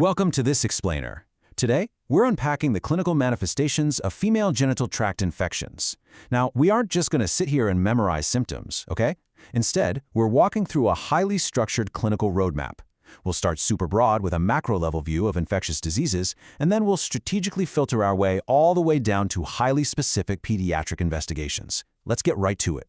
Welcome to this explainer. Today, we're unpacking the clinical manifestations of female genital tract infections. Now, we aren't just going to sit here and memorize symptoms, okay? Instead, we're walking through a highly structured clinical roadmap. We'll start super broad with a macro-level view of infectious diseases, and then we'll strategically filter our way all the way down to highly specific pediatric investigations. Let's get right to it.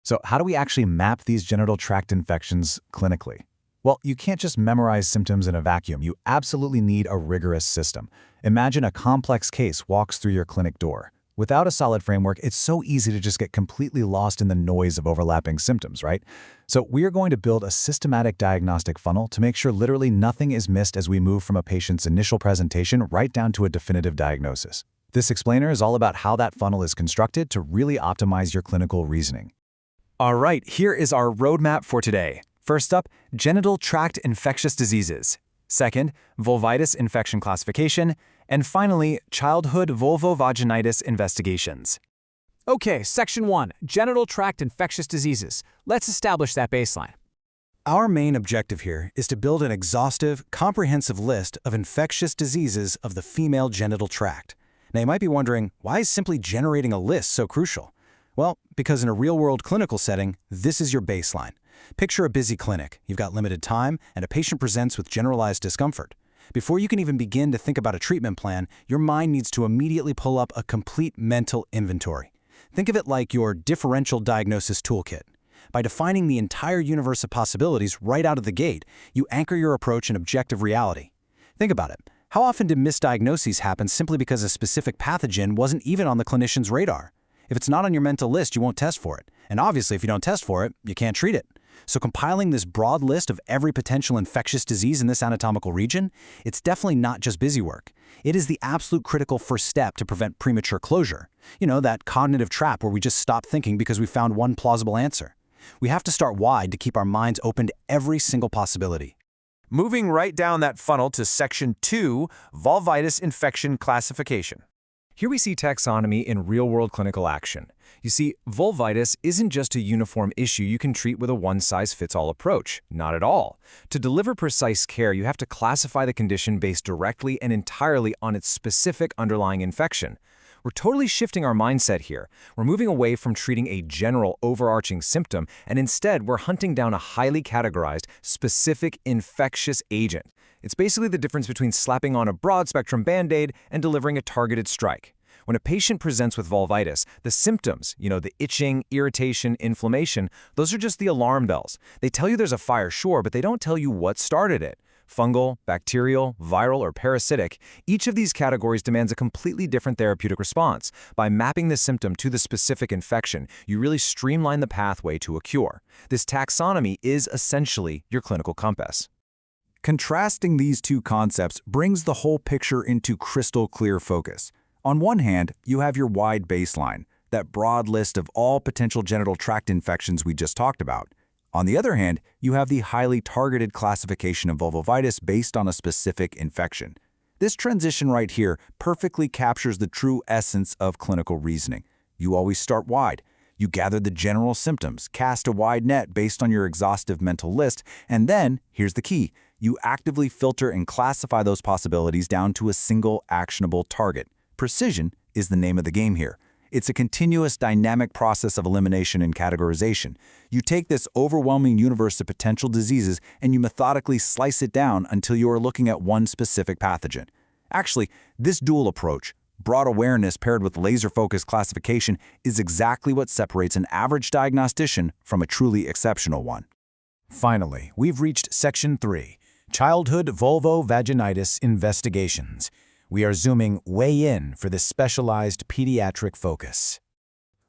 So how do we actually map these genital tract infections clinically? Well, you can't just memorize symptoms in a vacuum. You absolutely need a rigorous system. Imagine a complex case walks through your clinic door. Without a solid framework, it's so easy to just get completely lost in the noise of overlapping symptoms, right? So we are going to build a systematic diagnostic funnel to make sure literally nothing is missed as we move from a patient's initial presentation right down to a definitive diagnosis. This explainer is all about how that funnel is constructed to really optimize your clinical reasoning. All right, here is our roadmap for today. First up, genital tract infectious diseases. Second, vulvitis infection classification. And finally, childhood vulvovaginitis investigations. Okay, Section 1, Genital Tract Infectious Diseases. Let's establish that baseline. Our main objective here is to build an exhaustive, comprehensive list of infectious diseases of the female genital tract. Now, you might be wondering, why is simply generating a list so crucial? Well, because in a real-world clinical setting, this is your baseline. Picture a busy clinic. You've got limited time, and a patient presents with generalized discomfort. Before you can even begin to think about a treatment plan, your mind needs to immediately pull up a complete mental inventory. Think of it like your differential diagnosis toolkit. By defining the entire universe of possibilities right out of the gate, you anchor your approach in objective reality. Think about it. How often do misdiagnoses happen simply because a specific pathogen wasn't even on the clinician's radar? If it's not on your mental list, you won't test for it. And obviously, if you don't test for it, you can't treat it. So compiling this broad list of every potential infectious disease in this anatomical region, it's definitely not just busy work. It is the absolute critical first step to prevent premature closure. You know, that cognitive trap where we just stop thinking because we found one plausible answer. We have to start wide to keep our minds open to every single possibility. Moving right down that funnel to Section 2, vulvitis infection classification. Here we see taxonomy in real-world clinical action. You see, vulvitis isn't just a uniform issue you can treat with a one-size-fits-all approach. Not at all. To deliver precise care, you have to classify the condition based directly and entirely on its specific underlying infection. We're totally shifting our mindset here. We're moving away from treating a general, overarching symptom, and instead we're hunting down a highly categorized, specific infectious agent. It's basically the difference between slapping on a broad-spectrum Band-Aid and delivering a targeted strike. When a patient presents with vulvitis, the symptoms, the itching, irritation, inflammation, those are just the alarm bells. They tell you there's a fire, sure, but they don't tell you what started it. Fungal, bacterial, viral, or parasitic, each of these categories demands a completely different therapeutic response. By mapping the symptom to the specific infection, you really streamline the pathway to a cure. This taxonomy is essentially your clinical compass. Contrasting these two concepts brings the whole picture into crystal clear focus. On one hand, you have your wide baseline, that broad list of all potential genital tract infections we just talked about. On the other hand, you have the highly targeted classification of vulvitis based on a specific infection. This transition right here perfectly captures the true essence of clinical reasoning. You always start wide. You gather the general symptoms, cast a wide net based on your exhaustive mental list, and then, here's the key, you actively filter and classify those possibilities down to a single actionable target. Precision is the name of the game here. It's a continuous dynamic process of elimination and categorization. You take this overwhelming universe of potential diseases and you methodically slice it down until you are looking at one specific pathogen. Actually, this dual approach, broad awareness paired with laser-focused classification, is exactly what separates an average diagnostician from a truly exceptional one. Finally, we've reached Section 3, Childhood Vulvovaginitis Investigations. We are zooming way in for this specialized pediatric focus.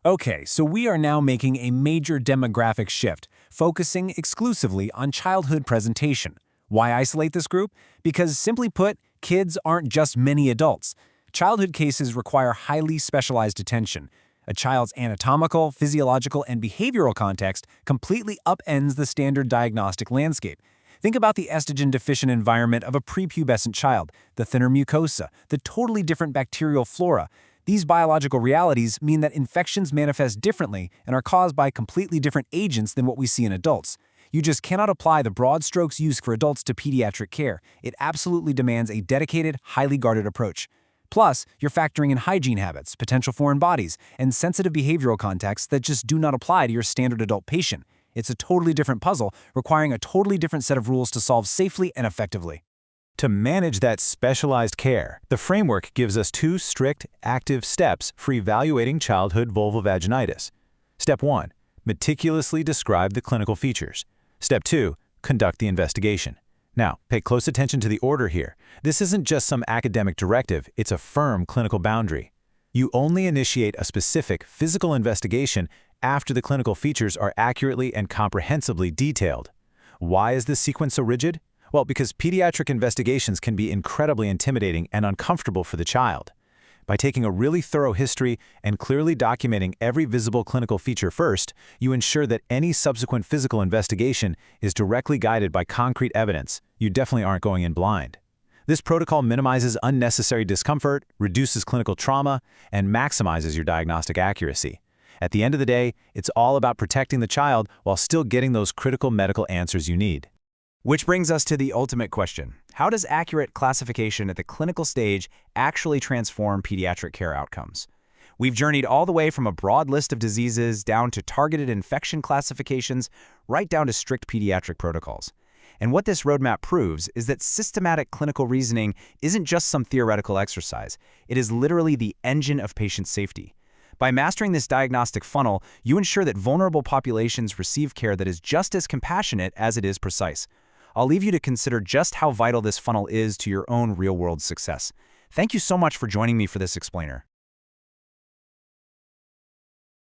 Okay, so we are now making a major demographic shift, focusing exclusively on childhood presentation. Why isolate this group? Because simply put, kids aren't just many adults. Childhood cases require highly specialized attention. A child's anatomical, physiological, and behavioral context completely upends the standard diagnostic landscape. Think about the estrogen-deficient environment of a prepubescent child, the thinner mucosa, the totally different bacterial flora. These biological realities mean that infections manifest differently and are caused by completely different agents than what we see in adults. You just cannot apply the broad strokes used for adults to pediatric care. It absolutely demands a dedicated, highly guarded approach. Plus, you're factoring in hygiene habits, potential foreign bodies, and sensitive behavioral contexts that just do not apply to your standard adult patient. It's a totally different puzzle, requiring a totally different set of rules to solve safely and effectively. To manage that specialized care, the framework gives us 2 strict, active steps for evaluating childhood vulvovaginitis. Step 1. Meticulously describe the clinical features. Step 2. Conduct the investigation. Now, pay close attention to the order here. This isn't just some academic directive, it's a firm clinical boundary. You only initiate a specific physical investigation after the clinical features are accurately and comprehensively detailed. Why is this sequence so rigid? Well, because pediatric investigations can be incredibly intimidating and uncomfortable for the child. By taking a really thorough history and clearly documenting every visible clinical feature first, you ensure that any subsequent physical investigation is directly guided by concrete evidence. You definitely aren't going in blind. This protocol minimizes unnecessary discomfort, reduces clinical trauma, and maximizes your diagnostic accuracy. At the end of the day, it's all about protecting the child while still getting those critical medical answers you need. Which brings us to the ultimate question. How does accurate classification at the clinical stage actually transform pediatric care outcomes? We've journeyed all the way from a broad list of diseases down to targeted infection classifications, right down to strict pediatric protocols. And what this roadmap proves is that systematic clinical reasoning isn't just some theoretical exercise. It is literally the engine of patient safety. By mastering this diagnostic funnel, you ensure that vulnerable populations receive care that is just as compassionate as it is precise. I'll leave you to consider just how vital this funnel is to your own real-world success. Thank you so much for joining me for this explainer.